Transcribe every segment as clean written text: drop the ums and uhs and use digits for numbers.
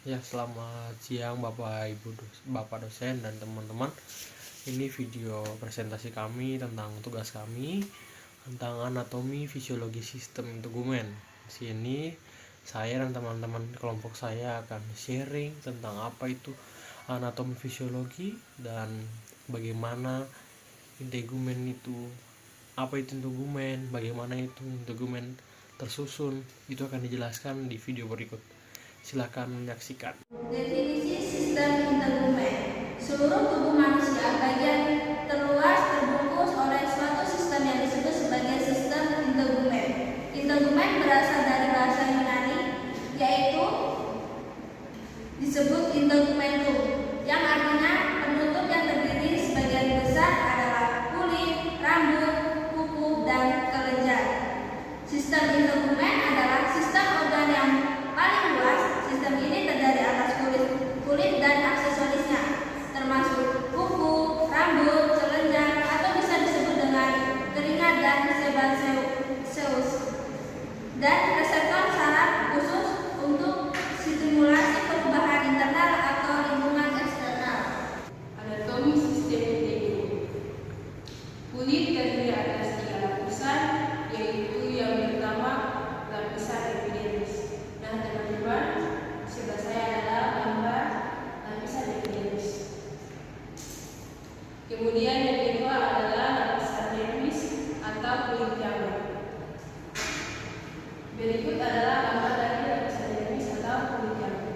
Ya, selamat siang Bapak dosen dan teman-teman. Ini video presentasi kami tentang tugas kami tentang anatomi fisiologi sistem integumen. Di sini saya dan teman-teman kelompok saya akan sharing tentang apa itu anatomi fisiologi dan bagaimana integumen itu, apa itu integumen, bagaimana itu integumen tersusun. Itu akan dijelaskan di video berikut. Silakan menyaksikan. Definisi sistem integumen. Seluruh tubuh manusia bagian terluas terbungkus oleh suatu sistem yang disebut sebagai sistem integumen. Integumen berasal dari bahasa Yunani, yaitu disebut integumentum, yang artinya penutup yang terdiri sebagian besar adalah kulit, rambut, kuku, dan kelenjar. Sistem integumen adalah sistem organ yang paling luas. Sistem ini terdiri atas kulit dan aksesorisnya, termasuk kuku, rambut, kelenjar, atau bisa disebut dengan keringat dan sebaceous, dan reseptor saraf khusus untuk stimulasi perubahan internal atau lingkungan eksternal. Anatomi sistem integumen. Kulit terdiri atas 3 lapisan, yaitu yang pertama lapisan epidermis. Nah, teman-teman, sebelah saya adalah gambar lapisan epidermis. Kemudian yang kedua adalah lapisan dermis atau kulit jamur. Berikut adalah gambar dari lapisan dermis atau kulit jamur.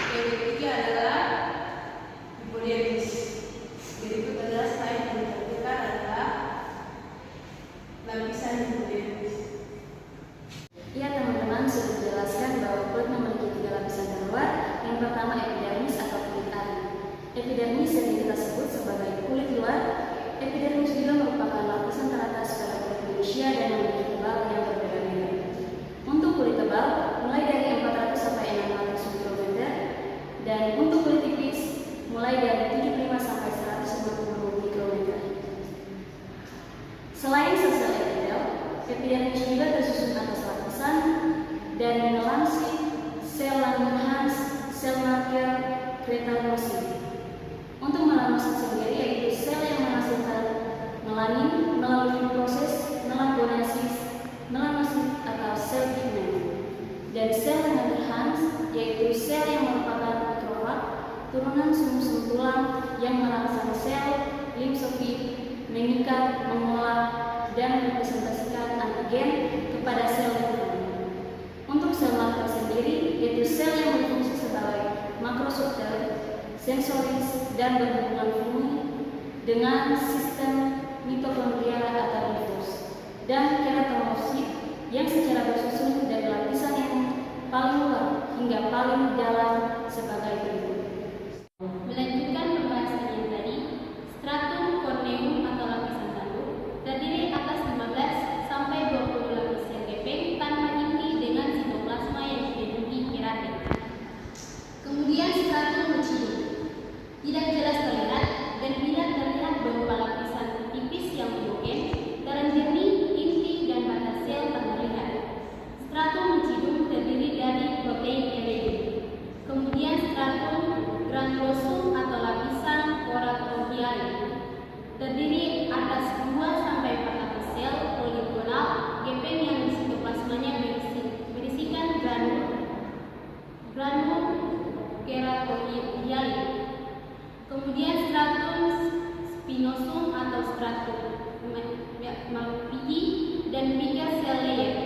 Yang ketiga adalah hipodermis. Berikut adalah slide yang ditampilkan adalah lapisan hipodermis. Ya, teman-teman sudah dijelaskan bahwa kulit memiliki 3 lapisan terluar. Yang pertama epidermis atau kulit ari. Epidermis yang kita sebut sebagai kulit luar. Epidermis juga merupakan lapisan teratas pada kulit manusia dan memiliki tebal yang berbeda-beda. Untuk kulit tebal mulai dari 400 sampai 600 mikrometer, dan untuk kulit tipis mulai dari 75 sampai 150 mikrometer. Selain sel-sel epidel, epidermis juga tersusun atas lapisan dari melansin, sel Langerhans, sel Merkel, keratinosit. Untuk melanosit sendiri yaitu sel yang menghasilkan melanin melalui proses melagonesis, melanosit atau sel pigmen. Dan sel Langerhans yaitu sel yang merupakan mikrofag, turunan sum-sum tulang yang merangsang sel limfofit, mengikat, mengolah, dan merepresentasikan antigen kepada sel limfoid. Untuk sel makro sendiri yaitu sel yang berfungsi sebagai makrosopter, sensoris, dan berhubungan fungsi dengan sistem mitokondria atau nukleus, dan keratinosit yang secara bersusun dari lapisan yang paling luar hingga paling dalam sebagai berikut. Melanjutkan pembahasan yang tadi, stratum corneum atau lapisan tanduk terdiri atas 15 sampai 20 lapisan gepeng tanpa inti dengan sitoplasma yang dipenuhi keratin. Kemudian stratum lucidum tidak jelas terlihat dan bila terlihat berupa lapisan tipis yang homogen, terendemi inti dan batas sel tak terlihat. Stratum lucidum terdiri dari protein elegen. Kemudian stratum granulosum atau lapisan keratohiali terdiri atas 2 sampai 4 lapis sel poligonal gepeng yang sitoplasmanya berisikan granul keratohiali. Kemudian stratum spinosum atau stratum malpighi dan 3 sel layer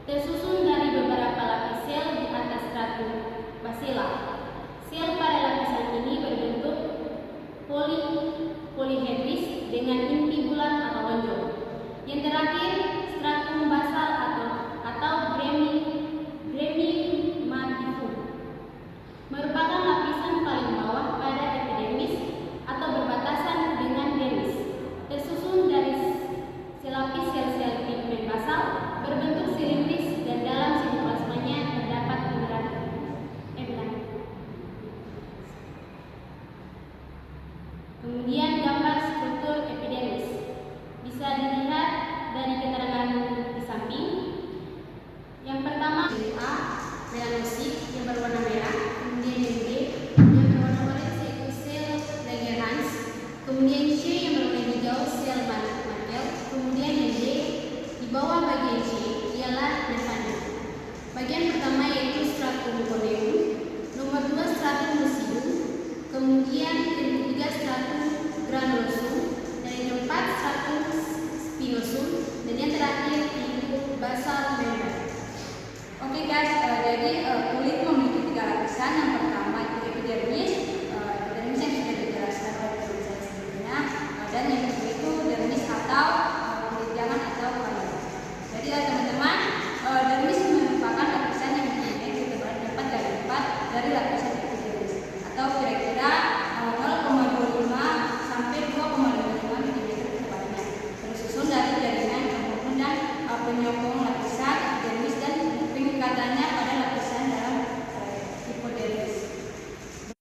tersusun dari beberapa lapis sel di atas stratum basela. Sel pada lapisan ini berbentuk polyhedris dengan inti bulat atau lonjong. Yang terakhir, stratum basal atau gremimatikum merupakan lapisan paling bawah pada epidermis atau berbatasan dengan dermis, tersusun dari selapis sel-sel pigmen basal berbentuk silindris dan dalam sitoplasmanya terdapat membran. Kemudian gambar struktur epidermis bisa dilihat dari keterangan Oke guys, jadi kulit memiliki 3 lapisan. Yang pertama itu epidermis, epidermis yang sudah dijelaskan oleh guru saya sebelumnya, dan yang kedua itu dermis atau kulit jangan atau kulit. Jadi teman-teman, dermis merupakan lapisan yang memiliki ketebalan 4 kali lipat dari lapisan epidermis, atau kira-kira 0,25 sampai 2,55 mm ketebalannya, tersusun dari jaringan pembunuh dan penyokong lapisan epidermis dan pengikatannya pada lapisan dalam hipodermis.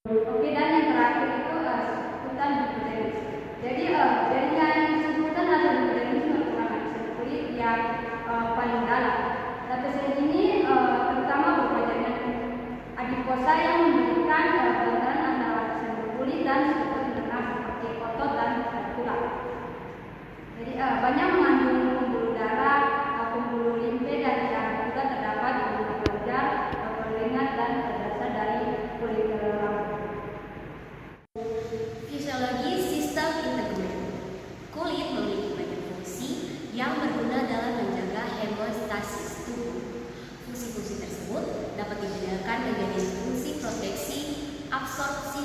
Oke, dan yang terakhir itu sebutan hipodermis. Jadi jaringan sebutan atau hipodermis merupakan lapisan kulit yang paling dalam. Lapisan ini terutama berupa jaringan adiposa yang memberikan bantaran antara lapisan kulit dan struktur internal seperti otot dan tulang. Jadi banyak mengandung pembuluh darah, pembuluh limfe, dan yang juga terdapat di bulu wajah, perlengan, dan terasa dari kulit rambut. Fisiologi sistem integumen. Kulit memiliki banyak fungsi yang berguna dalam menjaga hemostasis tubuh. Fungsi-fungsi tersebut dapat dibedakan menjadi fungsi proteksi, absorpsi,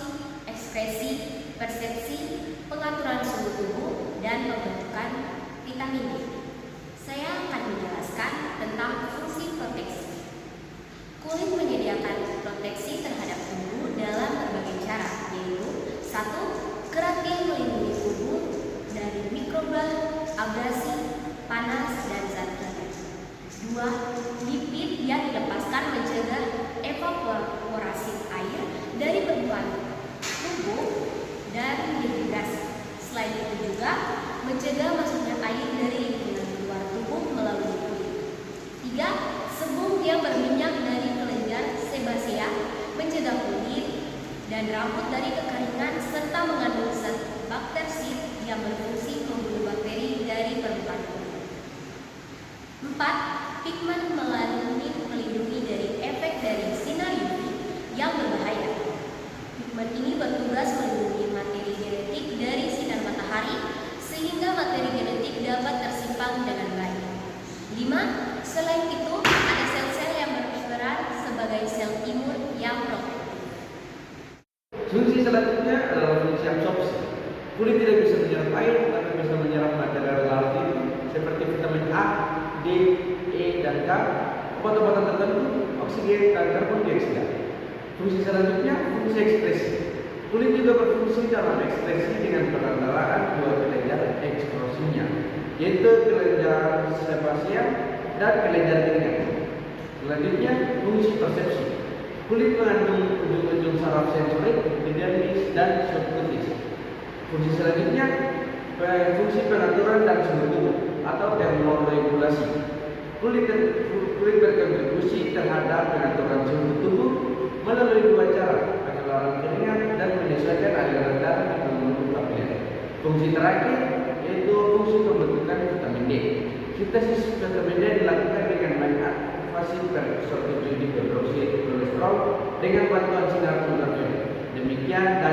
ekskresi, persepsi, pengaturan suhu tubuh, dan pembentukan vitamin D. Saya akan menjelaskan tentang fungsi proteksi. Kulit menyediakan proteksi terhadap tubuh dalam berbagai cara, yaitu 1. Keratin melindungi tubuh dari mikroba, abrasi, panas, dan zat kimia. 2. Lipid yang dilepaskan mencegah evaporasi air dari bentukan tubuh dan dehidrasi. Selain itu juga mencegah masuknya air dari lingkungan luar tubuh melalui kulit. 3. Sebum yang berminyak dari kelenjar sebasea mencegah kulit dan rambut dari kekeringan serta mengandung zat baktersid yang berfungsi membunuh bakteri dari permukaan kulit. 4. Pigmen melindungi dari efek dari sinar UV yang berbahaya. Pigmen ini bertugas melindungi materi genetik dari sinar matahari sehingga materi genetik dapat tersimpan dengan baik. 5. Selain itu, ada sel-sel yang berperan sebagai sel imun yang protektif. Fungsi selanjutnya adalah fungsi absorpsi. Kulit tidak bisa menyerap air, tapi bisa menyerap material larut itu seperti vitamin A, D, E, dan K, obat-obatan tertentu, oksigen, dan karbon dioksida. Fungsi selanjutnya fungsi ekspresi. Kulit juga berfungsi dalam ekspresi dengan perantaraan dua kelenjar ekspresinya, yaitu kelenjar sebasea dan kelenjar keringat. Selanjutnya fungsi persepsi. Kulit mengandung ujung-ujung saraf sensorik, epidermis, dan subkutis. Fungsi selanjutnya fungsi pengaturan dan suhu tubuh atau termoregulasi. Kulit berkontribusi terhadap pengaturan suhu tubuh melalui dua cara, pengeluaran keringat dan menyesuaikan aliran darah di pembuluh kapilyer. Fungsi terakhir yaitu fungsi pembentukan vitamin D. Sintesis vitamin D dilakukan dengan mengaktifasi peroksida hidroksilolesterol dengan bantuan sinar ultraviolet. Demikian